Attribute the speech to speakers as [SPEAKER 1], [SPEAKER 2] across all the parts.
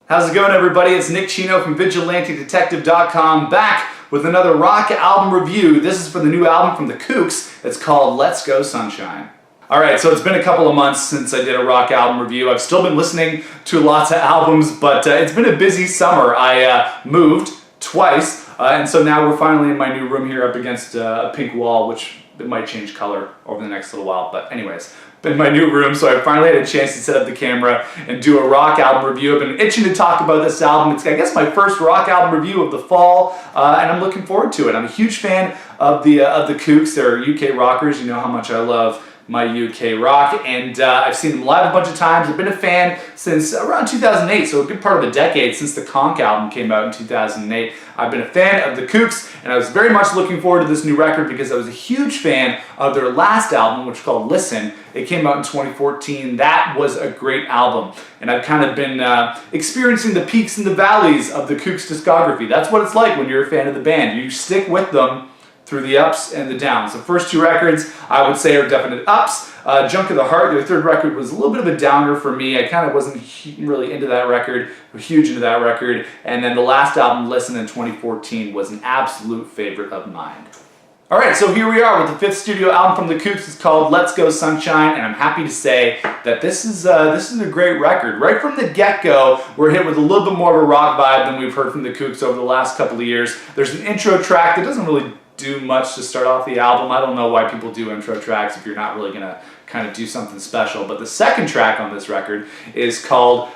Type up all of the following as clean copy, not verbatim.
[SPEAKER 1] How's it going, everybody? It's Nick Chino from VigilanteDetective.com back with another rock album review. This is for the new album from the Kooks. It's called Let's Go Sunshine. Alright, so it's been a couple of months since I did a rock album review. I've still been listening to lots of albums, but it's been a busy summer. I moved twice, and so now we're finally in my new room here up against a pink wall, which it might change color over the next little while, but anyways. In my new room, so I finally had a chance to set up the camera and do a rock album review. I've been itching to talk about this album. It's, I guess, my first rock album review of the fall, and I'm looking forward to it. I'm a huge fan of the Kooks. They're UK rockers. You know how much I love my UK rock, and I've seen them live a bunch of times. I've been a fan since around 2008, so a good part of a decade since the Konk album came out in 2008. I've been a fan of the Kooks, and I was very much looking forward to this new record because I was a huge fan of their last album, which is called Listen. It came out in 2014. That was a great album, and I've kind of been experiencing the peaks and the valleys of the Kooks discography. That's what it's like when you're a fan of the band. You stick with them through the ups and the downs. The first two records, I would say, are definite ups. Junk of the Heart, their third record, was a little bit of a downer for me. I kind of wasn't really into that record, or huge into that record. And then the last album, Listen, in 2014, was an absolute favorite of mine. Alright, so here we are with the fifth studio album from the Kooks. It's called Let's Go Sunshine, and I'm happy to say that this is a great record. Right from the get-go, we're hit with a little bit more of a rock vibe than we've heard from the Kooks over the last couple of years. There's an intro track that doesn't really do much to start off the album. I don't know why people do intro tracks if you're not really gonna kind of do something special, but the second track on this record is called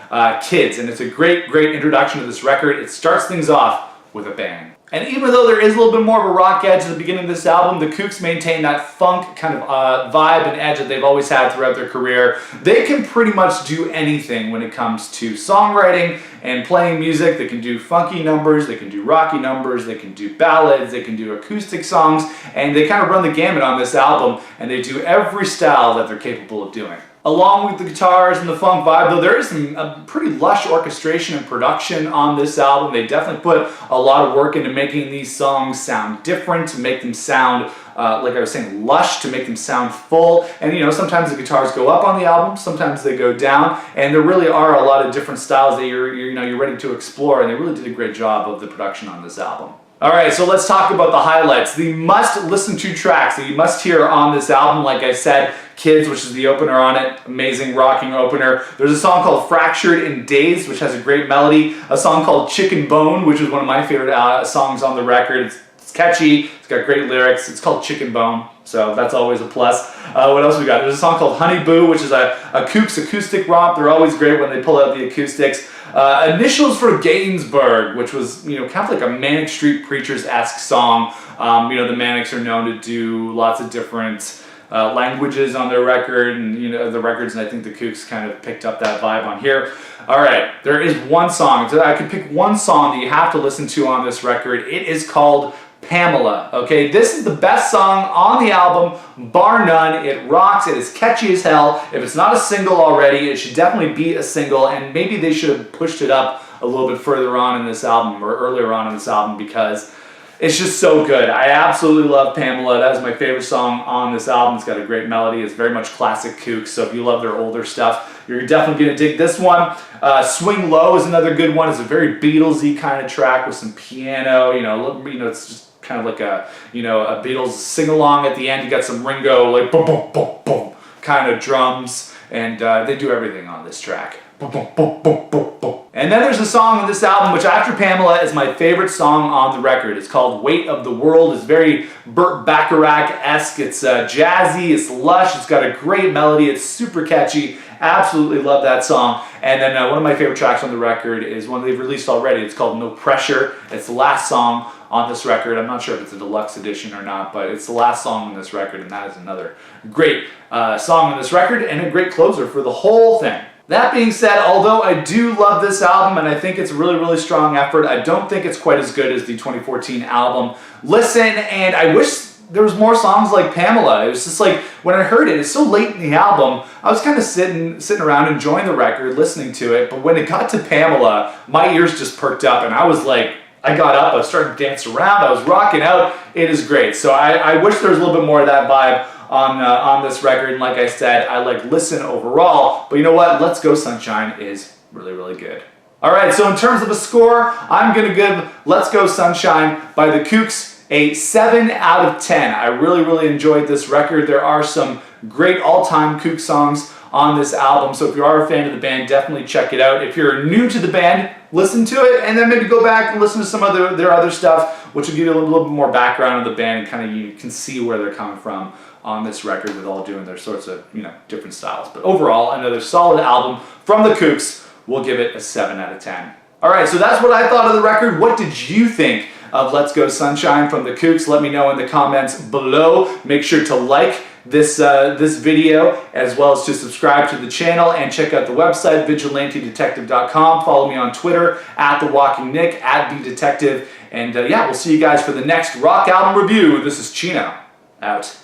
[SPEAKER 1] Kids, and it's a great introduction to this record. It starts things off with a bang. And even though there is a little bit more of a rock edge at the beginning of this album, the Kooks maintain that funk kind of vibe and edge that they've always had throughout their career. They can pretty much do anything when it comes to songwriting and playing music. They can do funky numbers, they can do rocky numbers, they can do ballads, they can do acoustic songs, and they kind of run the gamut on this album, and they do every style that they're capable of doing. Along with the guitars and the funk vibe, though, there is some pretty lush orchestration and production on this album. They definitely put a lot of work into making these songs sound different, to make them sound, like I was saying, lush, to make them sound full. And you know, sometimes the guitars go up on the album, sometimes they go down, and there really are a lot of different styles that you're ready to explore, and they really did a great job of the production on this album. Alright, so let's talk about the highlights. The must-listen-to tracks that you must hear on this album, like I said, Kids, which is the opener on it, amazing rocking opener. There's a song called Fractured and Dazed, which has a great melody. A song called Chicken Bone, which is one of my favorite songs on the record. It's catchy, it's got great lyrics. It's called Chicken Bone, so that's always a plus. What else we got? There's a song called Honey Boo, which is a Kooks acoustic romp. They're always great when they pull out the acoustics. Initials for Gainsbourg, which was, kind of like a Manic Street Preachers-esque song. The Manics are known to do lots of different languages on their record, and the records, and I think the Kooks kind of picked up that vibe on here. Alright, there is one song. So I could pick one song that you have to listen to on this record. It is called Pamela. Okay, this is the best song on the album, bar none. It rocks. It is catchy as hell. If it's not a single already, it should definitely be a single, and maybe they should have pushed it up a little bit further on in this album, or earlier on in this album, because it's just so good. I absolutely love Pamela. That is my favorite song on this album. It's got a great melody. It's very much classic Kooks, so if you love their older stuff, you're definitely going to dig this one. Swing Low is another good one. It's a very Beatles-y kind of track with some piano. It's just kind of like a Beatles sing-along at the end. You got some Ringo, like boom, boom, boom, boom, kind of drums, and they do everything on this track. Boom, boom, boom, boom, boom, boom. And then there's a song on this album, which after Pamela is my favorite song on the record. It's called Weight of the World. It's very Burt Bacharach-esque. It's jazzy, it's lush, it's got a great melody, it's super catchy. Absolutely love that song. And then one of my favorite tracks on the record is one they've released already. It's called No Pressure. It's the last song on this record. I'm not sure if it's a deluxe edition or not, but it's the last song on this record, and that is another great song on this record, and a great closer for the whole thing. That being said, although I do love this album and I think it's a really strong effort, I don't think it's quite as good as the 2014 album Listen, and I wish there was more songs like Pamela. It was just like, when I heard it, it's so late in the album, I was kind of sitting around enjoying the record, listening to it, but when it got to Pamela, my ears just perked up, and I was like, I got up, I was starting to dance around, I was rocking out. It is great. So I wish there was a little bit more of that vibe on this record, and like I said, I like Listen overall, but you know what? Let's Go Sunshine is really good. All right, so in terms of a score, I'm going to give Let's Go Sunshine by the Kooks a 7 out of 10. I really, really enjoyed this record. There are some great all-time Kooks songs on this album, so if you are a fan of the band, definitely check it out. If you're new to the band, listen to it, and then maybe go back and listen to some of their other stuff, which will give you a little bit more background of the band, and kind of you can see where they're coming from on this record with all doing their sorts of, different styles. But overall, another solid album from the Kooks. We'll give it a 7 out of 10. All right, so that's what I thought of the record. What did you think of Let's Go Sunshine from the Kooks? Let me know in the comments below. Make sure to like this video, as well as to subscribe to the channel and check out the website, vigilantedetective.com. Follow me on Twitter, @TheWalkingNick, @TheDetective. And yeah, we'll see you guys for the next rock album review. This is Chino, out.